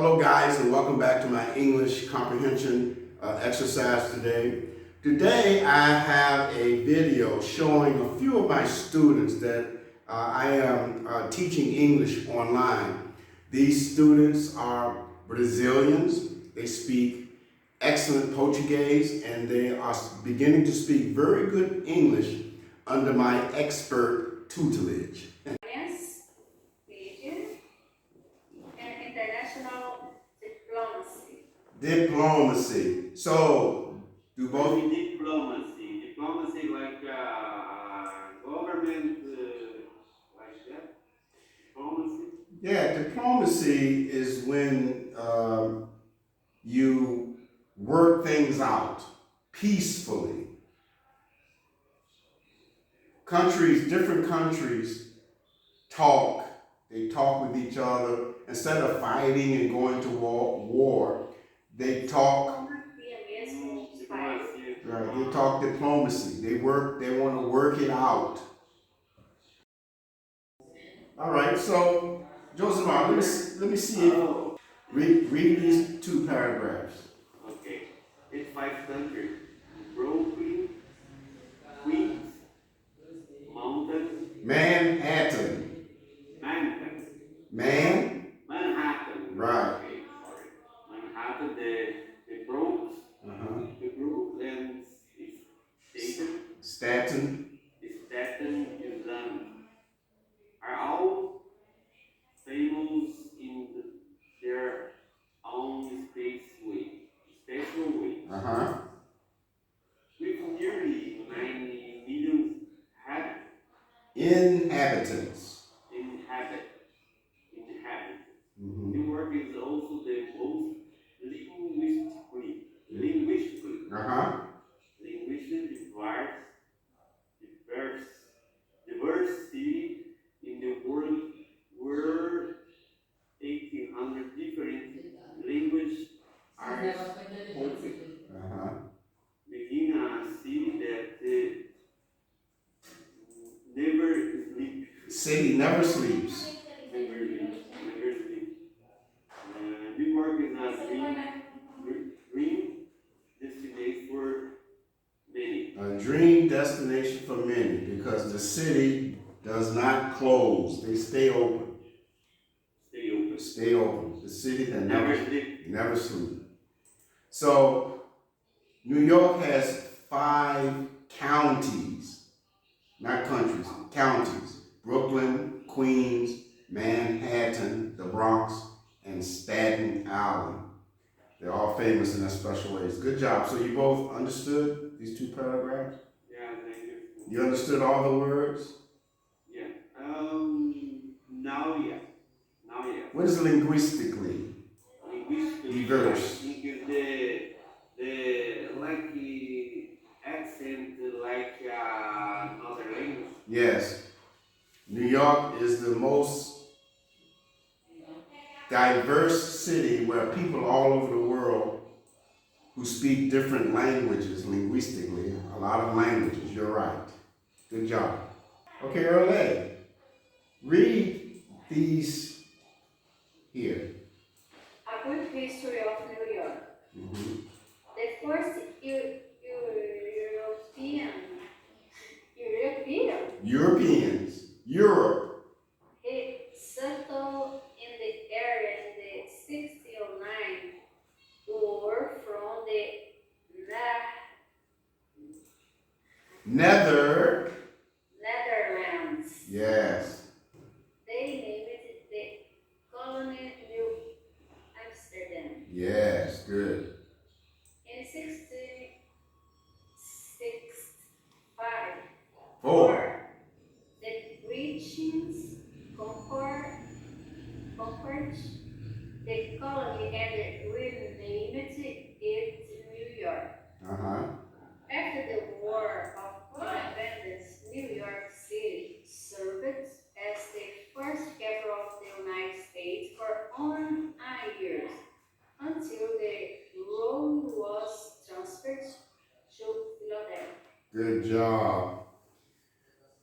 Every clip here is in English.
Hello guys, and welcome back to my English comprehension exercise today. Today I have a video showing a few of my students that I am teaching English online. These students are Brazilians. They speak excellent Portuguese and they are beginning to speak very good English under my expert tutelage. International diplomacy. Diplomacy. So, do both? Diplomacy. Diplomacy like government, like that. Diplomacy. Yeah, diplomacy is when you work things out peacefully. Different countries talk. They talk with each other. Instead of fighting and going to war, they talk. Right, they talk diplomacy. They want to work it out. All right, so Joseph, let me see if read these two paragraphs. Okay. In 5 countries: Brooklyn, Queens, Mountain, Manhattan. Right. Okay, sorry. Manhattan, the Bronx, the Bronx, and Staten Island are all famous in their own special way. With nearly 90 million inhabitants. New York is also the most linguistically diverse city in the world, where 1,800 different languages are spoken. Being a city that never sleeps. City never sleeps. Never sleep. New York is a dream destination for many. A dream destination for many because the city does not close. They stay open. Stay open. The city that never sleep. So New York has 5 counties, not countries, counties. Brooklyn, Queens, Manhattan, the Bronx, and Staten Island. They're all famous in their special ways. Good job. So you both understood these 2 paragraphs? Yeah, thank you. You understood all the words? Yeah. Now, yeah. What is linguistically? Diverse. I think the like the accent like another language. Yes. New York is the most diverse city where people all over the world who speak different languages linguistically, a lot of languages. You're right. Good job. Okay, Earl, read these here. A brief history of New York. The first Europeans. Europe. He settled in the area in the 1609 were from the Netherlands. Yes. They named it the colony New Amsterdam. Yes, good. In 1665, the British conquered the colony and renamed it New York. After the War of Independence, New York City served as the first capital of the United States for only 9 years, until the role was transferred to Philadelphia. Good job.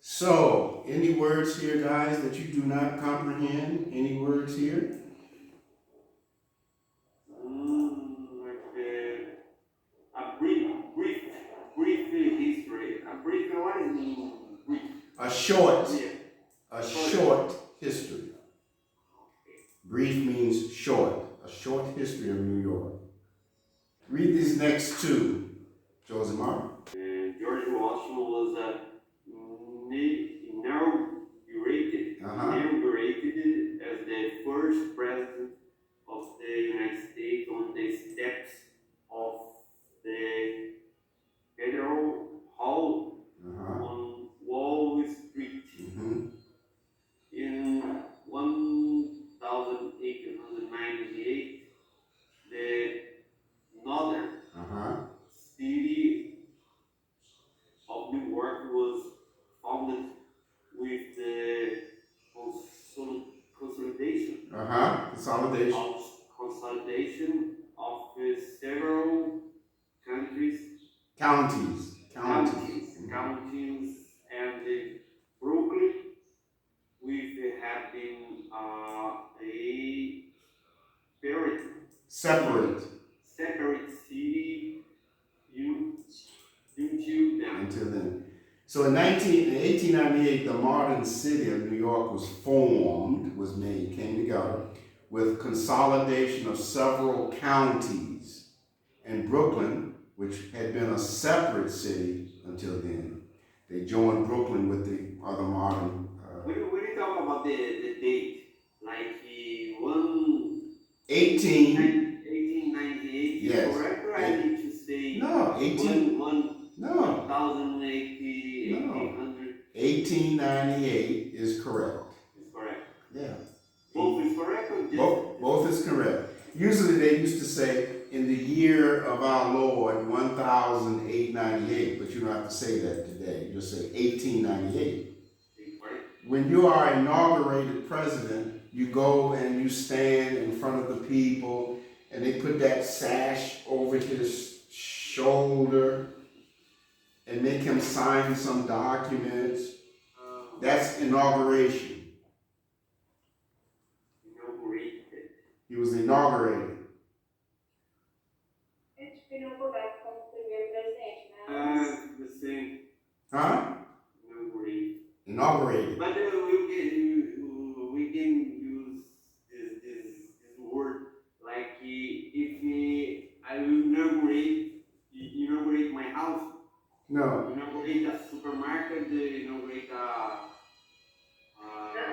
So, any words here, guys, that you do not comprehend? Any words here? short, Yeah. a short history. Brief means short, a short history of New York. Read these next two, Josimar. George Washington was inaugurated as the first president of the United States on the steps of the Federal Hall on Wall Street in 1898. The northern city of New York was founded with the consolidation consolidation of several counties, and Brooklyn, with having a separate city Until then. So in 1898, the modern city of New York was formed, came together, with consolidation of several counties. And Brooklyn, which had been a separate city until then, they joined Brooklyn with the other modern. When you talk about the date, like 1898, yes. Correct? Or I need to say no, 1898 is correct. It's correct. Yeah. Both is correct or just? Both is correct. Usually they used to say in the year of our Lord 1898, but you don't have to say that today. You just say 1898. When you are inaugurated president, you go and you stand in front of the people and they put that sash over his shoulder and make him sign some documents. That's inauguration. He was inaugurated. The same. Huh? Inaugurated. But we can use this word like if I inaugurate my house. No. Inaugurate a supermarket. Inaugurate a.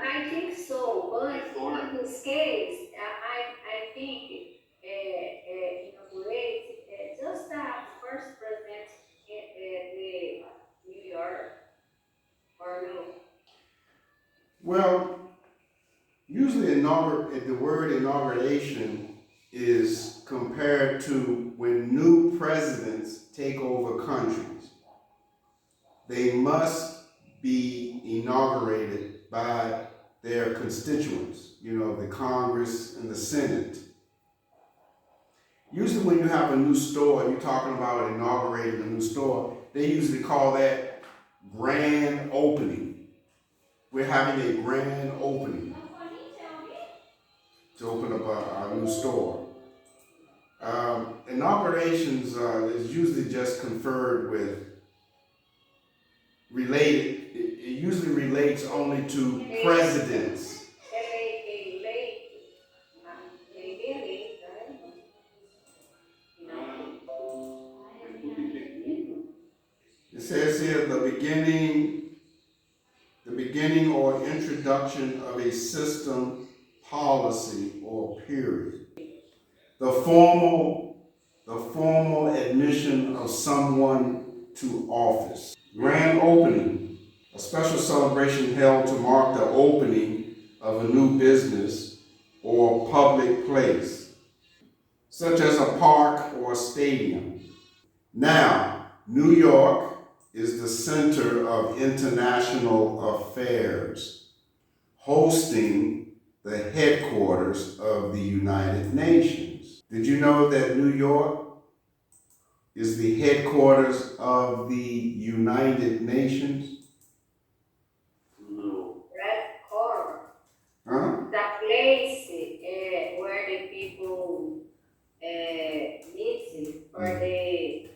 I think so, but in this case, I think inaugurate just the first president in the New York, or no? Well, usually the word inauguration is compared to when new presidents take over countries. They must be inaugurated by their constituents, the Congress and the Senate. Usually when you have a new store, you're talking about inaugurating a new store, they usually call that grand opening. We're having a grand opening to open up our new store. Inaugurations is usually just conferred with it usually relates only to presidents. It says here the beginning or introduction of a system, policy, or period. The formal admission of someone to office. Grand opening, a special celebration held to mark the opening of a new business or public place, such as a park or a stadium. Now, New York is the center of international affairs, hosting the headquarters of the United Nations. Did you know that New York is the headquarters of the United Nations? No. Red Court. Huh? The place where the people meet, or they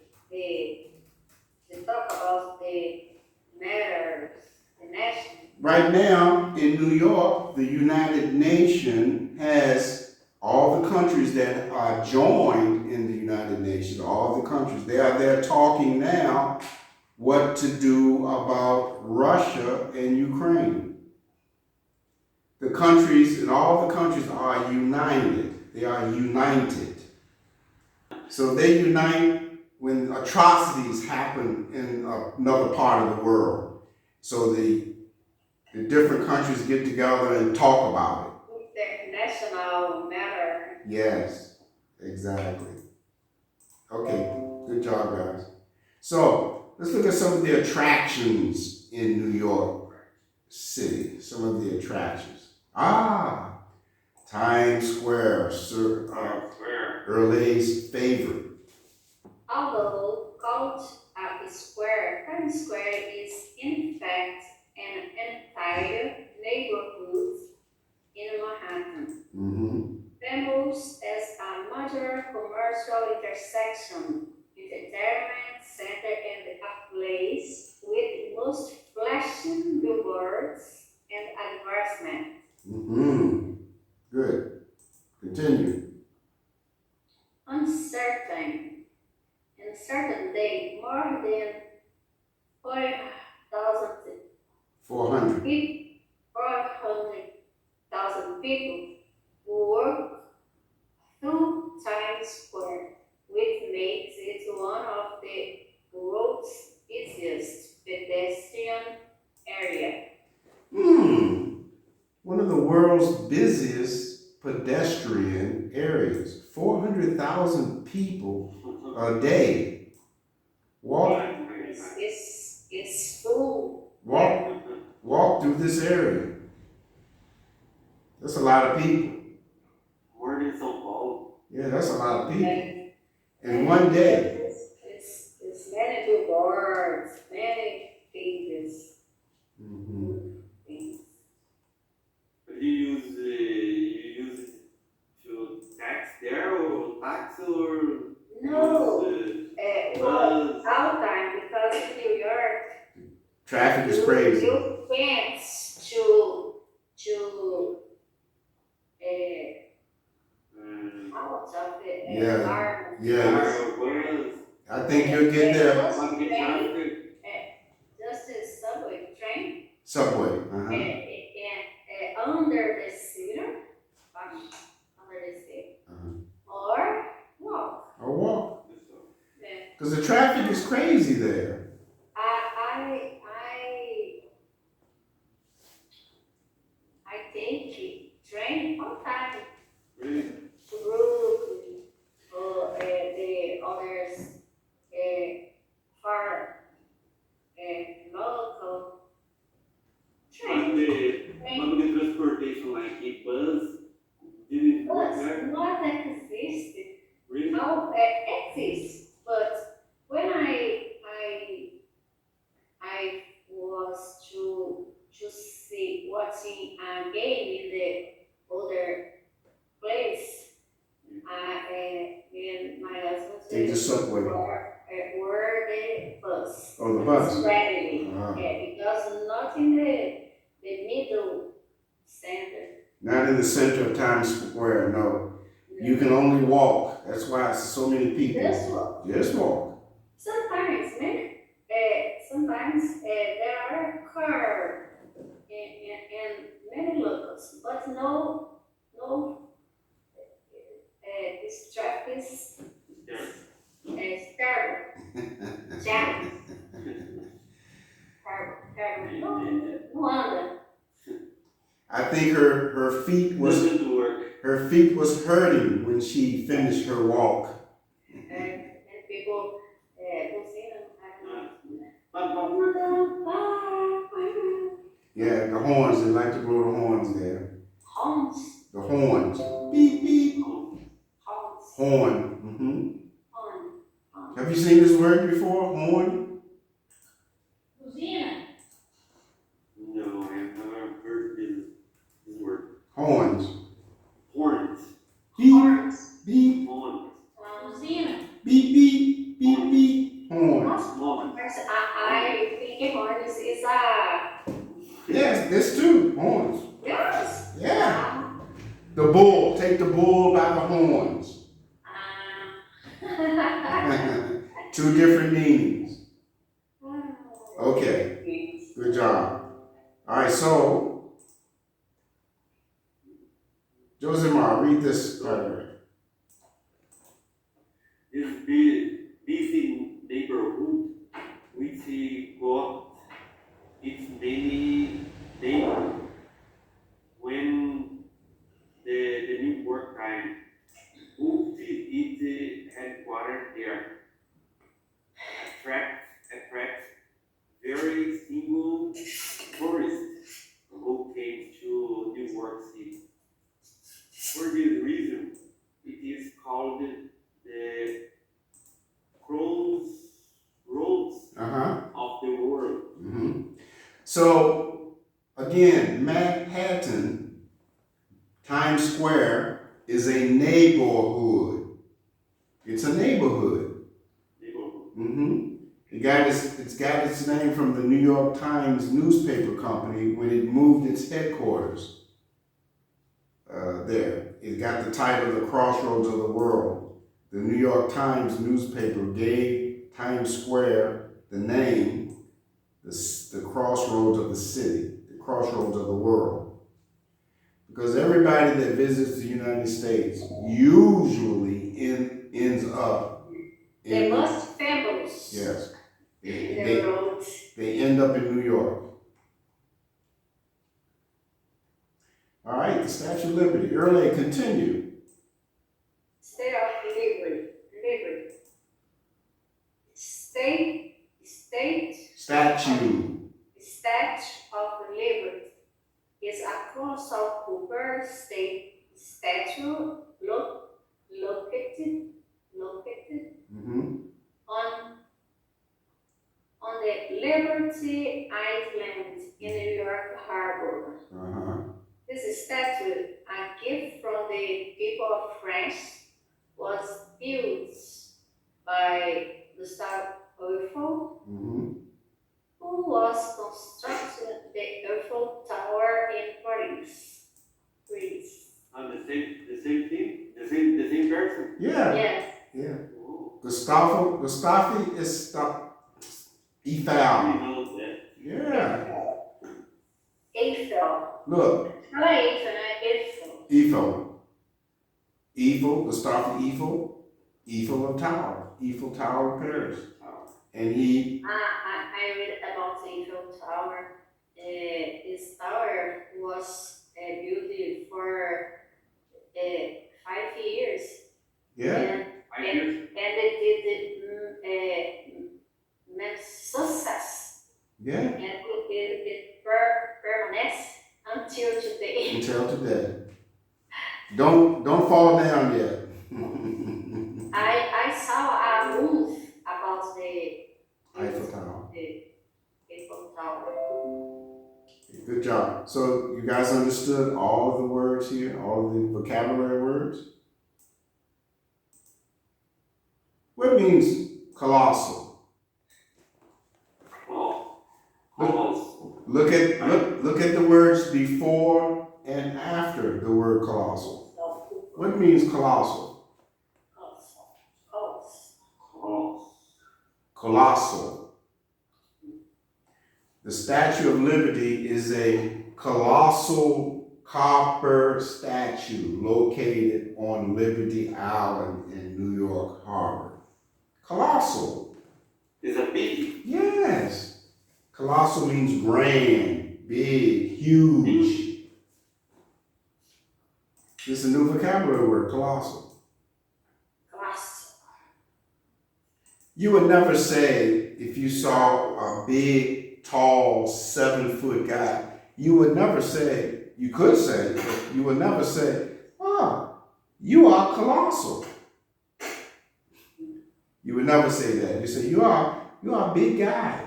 talk about the matters, the national right now in New York, the United Nations has all the countries that are joined in the United Nations, all the countries. They are there talking now what to do about Russia and Ukraine. The countries and all the countries are united. They are united. So they unite when atrocities happen in another part of the world. So the different countries get together and talk about it. The national matter. Yes, exactly. Okay, good job, guys. So let's look at some of the attractions in New York City. Some of the attractions. Times Square, Early's favorite. Although called a square, Times Square is in fact an entire neighborhood in Manhattan. Mm-hmm. Famous as a major commercial intersection, entertainment center, and a place with most flashing billboards and advertisements. Mm-hmm. Good. Continue. On certain day, more than 400. 400,000 people work through Times Square, which makes it one of the world's busiest pedestrian area. One of the world's busiest pedestrian areas. 400,000 people a day walk It's full. walk through this area. That's a lot of people. More than São Paulo. Yeah, that's a lot of people. In one day. It's many billboards, many pages. Mm-hmm. Things. You use it to tax there or tax or No, bus? all time because in New York, Traffic is crazy. you can't out of the environment. Yeah. I think you'll get there. Just a subway train. Subway. And under the city, or walk. Or walk. Yeah. Because the traffic is crazy there. I take train all time Really? to Brooklyn or the others for local train. Public transportation like a bus didn't work Bus there? not exist. Really? Now exists, but when I was to see watching a game in the other place, and my husband Take the subway. were the bus. Oh, the bus. Strategy. Uh-huh. Because not in the middle center. Not in the center of Times Square, no. You can only walk. That's why it's so many people. Just walk. Just walk. Sometimes there are cars and many locals, but no this traffic is terrible. Jam. Terrible. No wonder. I think her feet was Doesn't work. hurting when she finished her walk. And people Yeah, the horns. They like to blow the horns there. Horns. The horns. Beep beep. Horns. Horn. Mm-hmm. Horn. Have you seen this word before? Horn. Buzina. No, I have never heard this word. Horns. Horns. Beep Horns. beep. Horns. Buzina. Beep beep. Beep beep. Horns. Horns. I think horns is a Yes, this take the bull by the horns. Two different meanings. Okay, good job. All right, so, Josimar, read this paragraph. This busy neighborhood, which got its many neighbors when the New York Times moved its headquarters there, attracts very single tourists who came to New York City. For this reason, it is called the crossroads of the world. Mm-hmm. So, again, Manhattan, Times Square, is a neighborhood. It's a neighborhood. Mm-hmm. It's got its name from the New York Times newspaper company when it moved its headquarters there. It got the title The Crossroads of the World. The New York Times newspaper gave Times Square the name, the crossroads of the city, the crossroads of the world. Because everybody that visits the United States usually ends up They must families. Yes. Roads. They end up in New York. All right, the Statue of Liberty. Earlier, continue. State of Liberty. Statue. Statue of Liberty is a colossal copper state statue located on the Liberty Island in New York Harbor. This statue, a gift from the people of France, was built by Gustave Eiffel, who was constructing the Eiffel Tower in Paris. And the same thing, the same person. Yeah. Yes. Yeah. Gustave is Eiffel. Yeah. Eiffel. Look. Eiffel. Gustave Eiffel of Tower. Eiffel Tower of Paris. And he... I read about the Eiffel Tower. This tower was built for 5 years. Yeah. And it did success. Yeah. And it permanents until today. Until today. Don't fall down yet. I saw a move about the Eiffel Tower. The Eiffel Tower. Good job. So you guys understood all of the words here, all of the vocabulary words? What means colossal? Look at the words before and after the word colossal. What means colossal? Colossal. The Statue of Liberty is a colossal copper statue located on Liberty Island in New York Harbor. Colossal. Is a big. Yes. Colossal means grand, big, huge. This is a new vocabulary word, colossal. You would never say, if you saw a big, tall, 7-foot guy, you would never say, you could say, but you would never say, oh, you are colossal. You would never say that. You say, you are a big guy.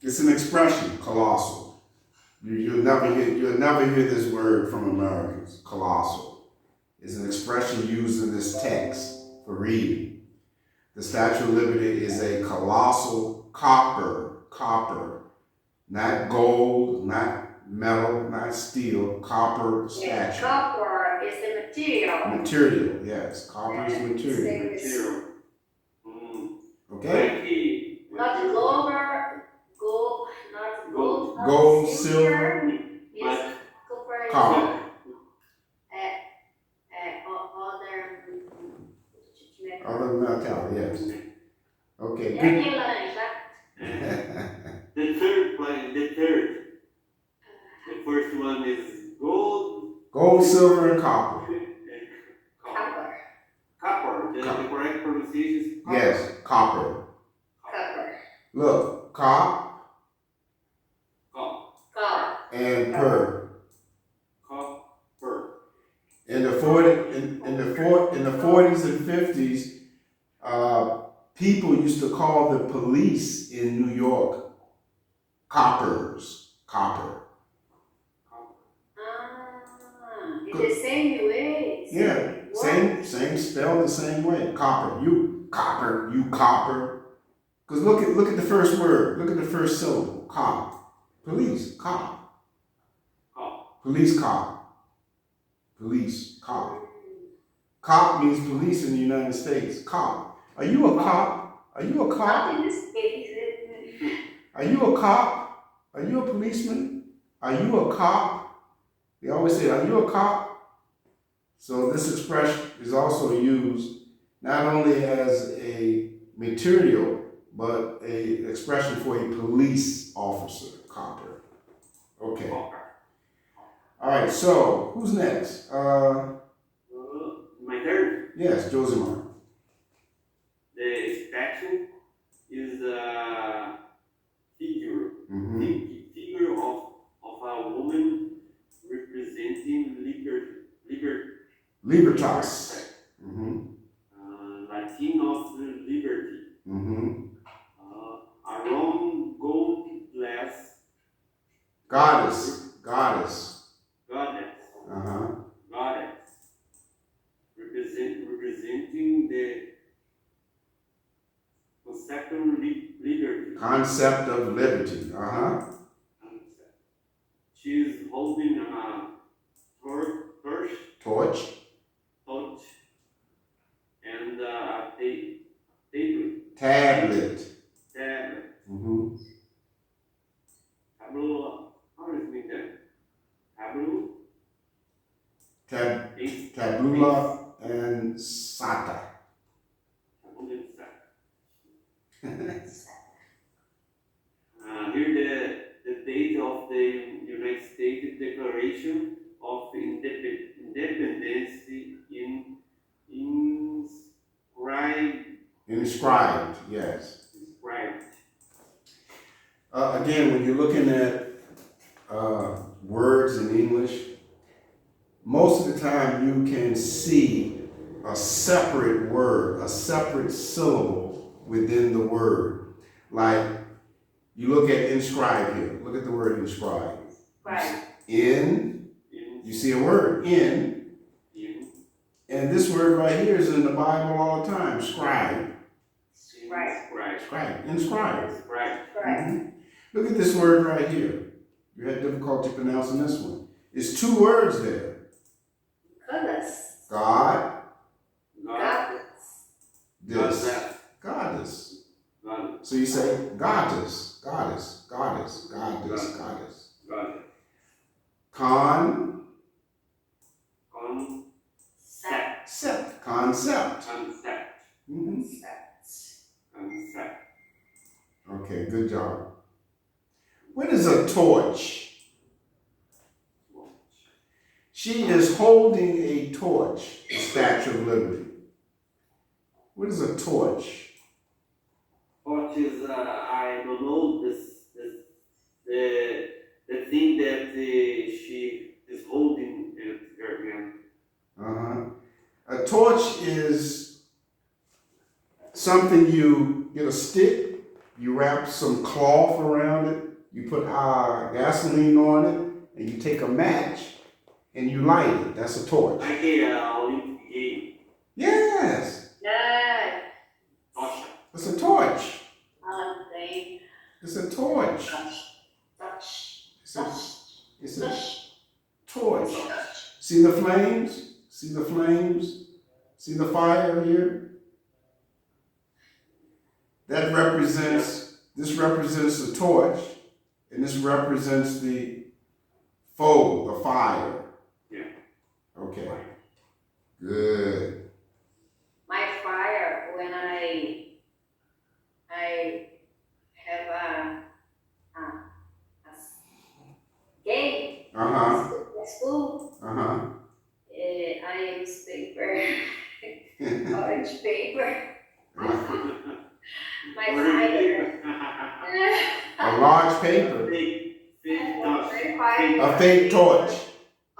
It's an expression, colossal. You'll never hear this word from Americans, colossal. It's an expression used in this text for reading. The Statue of Liberty is a colossal copper, not gold, not metal, not steel, copper Yeah, statue. copper is the material. Material, yes. Copper is material. Material. Mm. Okay? Not silver, gold, not gold, not Gold, silver. silver, Is copper is copper. other Other metal, yes. Okay, e good. aqui é laranja. The third. The first one is gold. Gold, silver, and copper. Copper. Copper. The correct pronunciation is copper. Yes, copper. Copper. Look, cop Copper. and per. Copper. In the 40s and 50s, people used to call the police in New York coppers. Copper. In the same way. Yeah, same spelled the same way. Copper. You copper. Because look at the first word. Look at the first syllable. Cop. Police. Cop. Police cop. Police cop. Cop means police in the United States. Cop. Are you a cop? Are you a Not cop? in this case. Are you a cop? Are you a policeman? Are you a cop? They always say, are you a cop? So this expression is also used not only as a material, but a expression for a police officer, copper. Okay. All right, so who's next? My turn. Yes, Josimar. The statue is a figure. Figure of a woman representing Libertas. Latino liberty. Around gold glass. Goddess. Goddess. Representing the concept of liberty. Concept of liberty. She's holding a torch and a tablet. Tableau. How does it mean that? Tableau. Tabula and Sata. Here the date of the United States Declaration of Independence Inscribed, yes. Inscribed. Again, when you're looking at words in English, most of the time you can see a separate word, a separate syllable within the word. Like you look at inscribe here. Look at the word inscribe. Right. In, you see a word, in. And this word right here is in the Bible all the time, scribe. Scribe, inscribe. Look at this word right here. You had difficulty pronouncing this one. It's two words there. Goddess. God. Goddess. Goddess. So you say goddess. Concept. Okay, good job. What is a torch? She is holding a torch, the Statue of Liberty. What is a torch? Torch is I don't know the thing that she is holding in her hand. A torch is something you get a stick, you wrap some cloth around it, you put gasoline on it, and you take a match and you light it. That's a torch. Like a Olympic game. Yes. Yeah. Tocha. It's a torch. Thing. It's a torch. Touch. It's See the flames? See the flames? See the fire here? That represents, this represents the torch, and this represents the foe, the fire. Yeah. Okay. Good. My fire when I have a game Uh-huh. at school. Uh-huh. I use paper, orange paper. My fire. A large paper. A fake torch.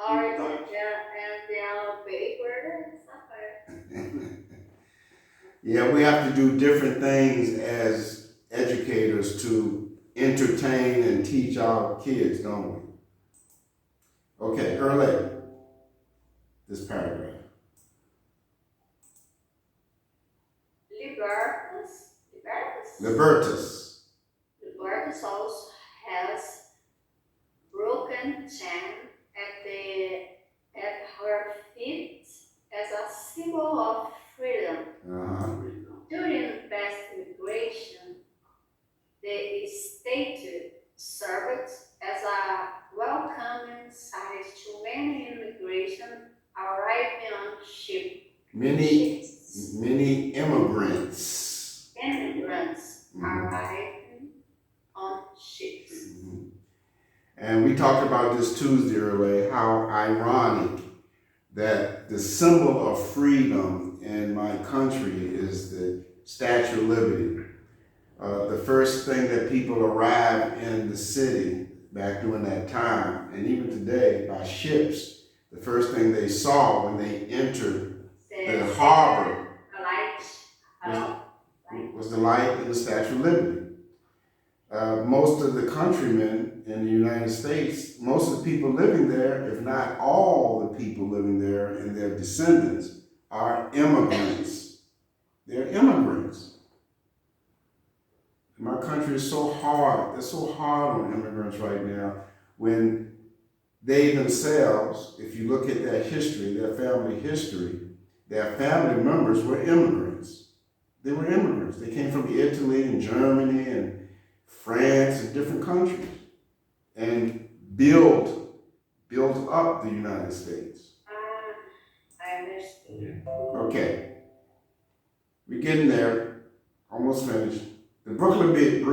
Orange, yeah, and the paper. Yeah, we have to do different things as educators to entertain and teach our kids, don't we? Okay, Early, this paragraph. Libertas. Libertas also has broken chain at her feet as a symbol of freedom. Uh-huh. During past migration, the statue served as a welcoming sight to many immigration arriving on ships. Many immigrants. Arriving on ships. Mm-hmm. And we talked about this Tuesday earlier, how ironic that the symbol of freedom in my country is the Statue of Liberty. The first thing that people arrive in the city back during that time, and even today by ships, the first thing they saw when they entered the harbor was the light in the Statue of Liberty. Most of the countrymen in the United States, most of the people living there, if not all the people living there and their descendants, are immigrants. They're immigrants. My country is so hard. They're so hard on immigrants right now when they themselves, if you look at their history, their family history, their family members were immigrants. They were immigrants. They came from Italy and Germany and France and different countries and built up the United States. I understand. Okay. We're getting there. Almost finished. The Brooklyn Bridge.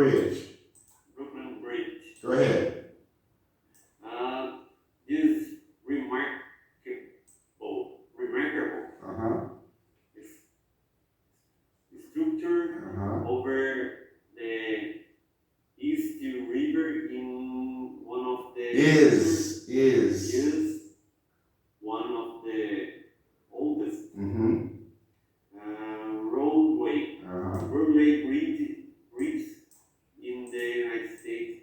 Brooklyn Bridge. Go ahead. Is remarkable. Uh-huh. Structure over the East River in one of the is one of the oldest roadway bridge in the United States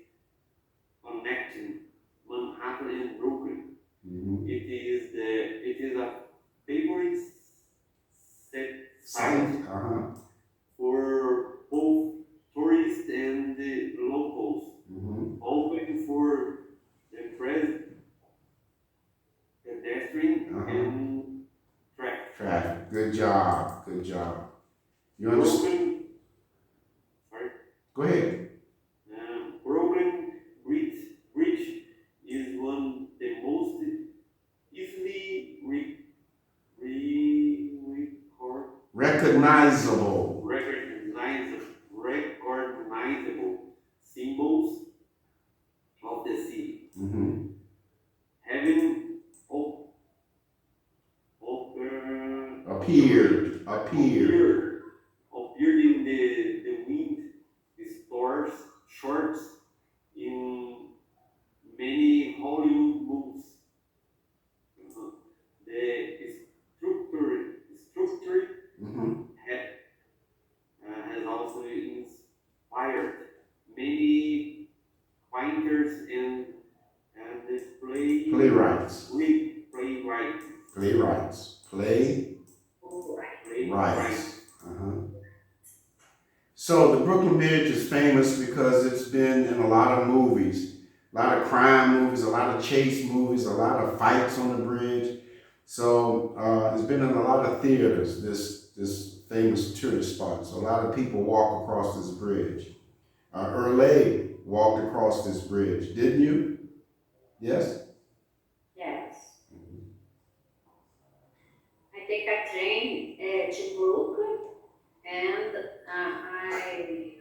connecting Manhattan and Brooklyn. It is a favorite site for both tourists and the locals, open for the pedestrian and traffic. Good job. You understand? Sorry? Go ahead. Brooklyn Bridge is one of the most easily recognizable symbols of the city. Having appeared in the wind shorts in many Hollywood movies. The structure has also inspired many painters and playwrights. So the Brooklyn Bridge is famous because it's been in a lot of movies, a lot of crime movies, a lot of chase movies, a lot of fights on the bridge. So it's been in a lot of theaters, this famous tourist spot. So a lot of people walk across this bridge. Earle walked across this bridge, didn't you? Yes? Yes. I take a train to Brooklyn, and I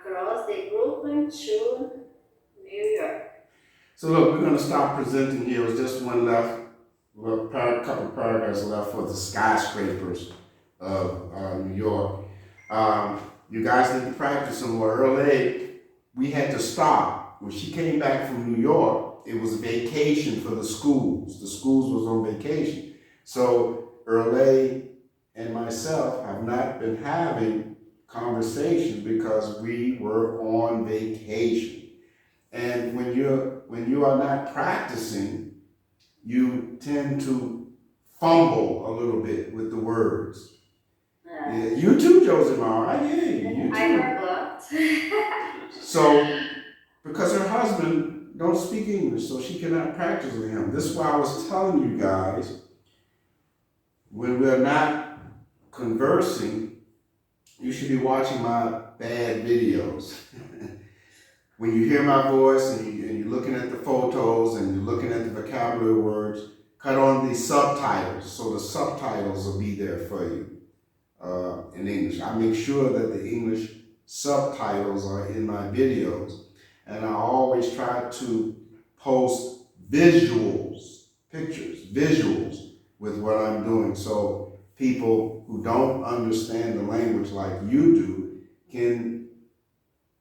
across the Brooklyn to New York. So look, we're going to stop presenting here. It was just one left, a couple of paragraphs left for the skyscrapers of New York. You guys need to practice some more. Early, we had to stop. When she came back from New York, it was vacation for the schools. The schools was on vacation. So Early and myself have not been having conversations because we were on vacation. And when you are not practicing, you tend to fumble a little bit with the words. Yeah, you too, Josimar. I hear you. You too. I forgot. So, because her husband don't speak English, so she cannot practice with him. This is why I was telling you guys, when we're not conversing, you should be watching my bad videos. When you hear my voice and you're looking at the photos and you're looking at the vocabulary words, cut on the subtitles, so the subtitles will be there for you in English. I make sure that the English subtitles are in my videos, and I always try to post visuals, pictures, visuals with what I'm doing, so people who don't understand the language like you do can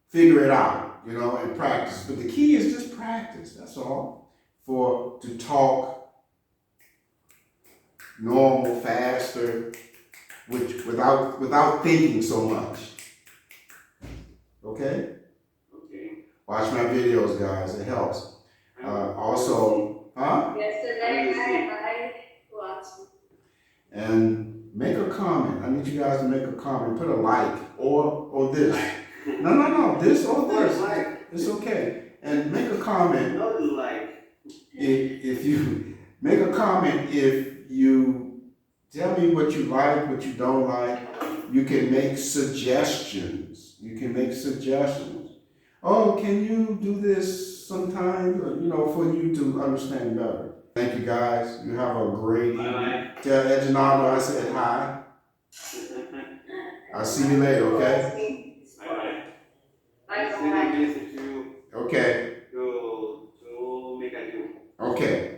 figure it out. And practice. But the key is just practice, that's all. To talk normal, faster, without thinking so much. Okay? Okay. Watch my videos, guys, it helps. Also, Yesterday I watched. And make a comment. I need you guys to make a comment. Put a like or this. No. This or this. It's okay. And make a comment. Not like. If you make a comment, if you tell me what you like, what you don't like, you can make suggestions. Oh, can you do this sometime? For you to understand better. Thank you guys. You have a great evening. Tell Edginaldo I said hi. I'll see you later, okay? Bye. Bye. Okay. To make a deal. Okay.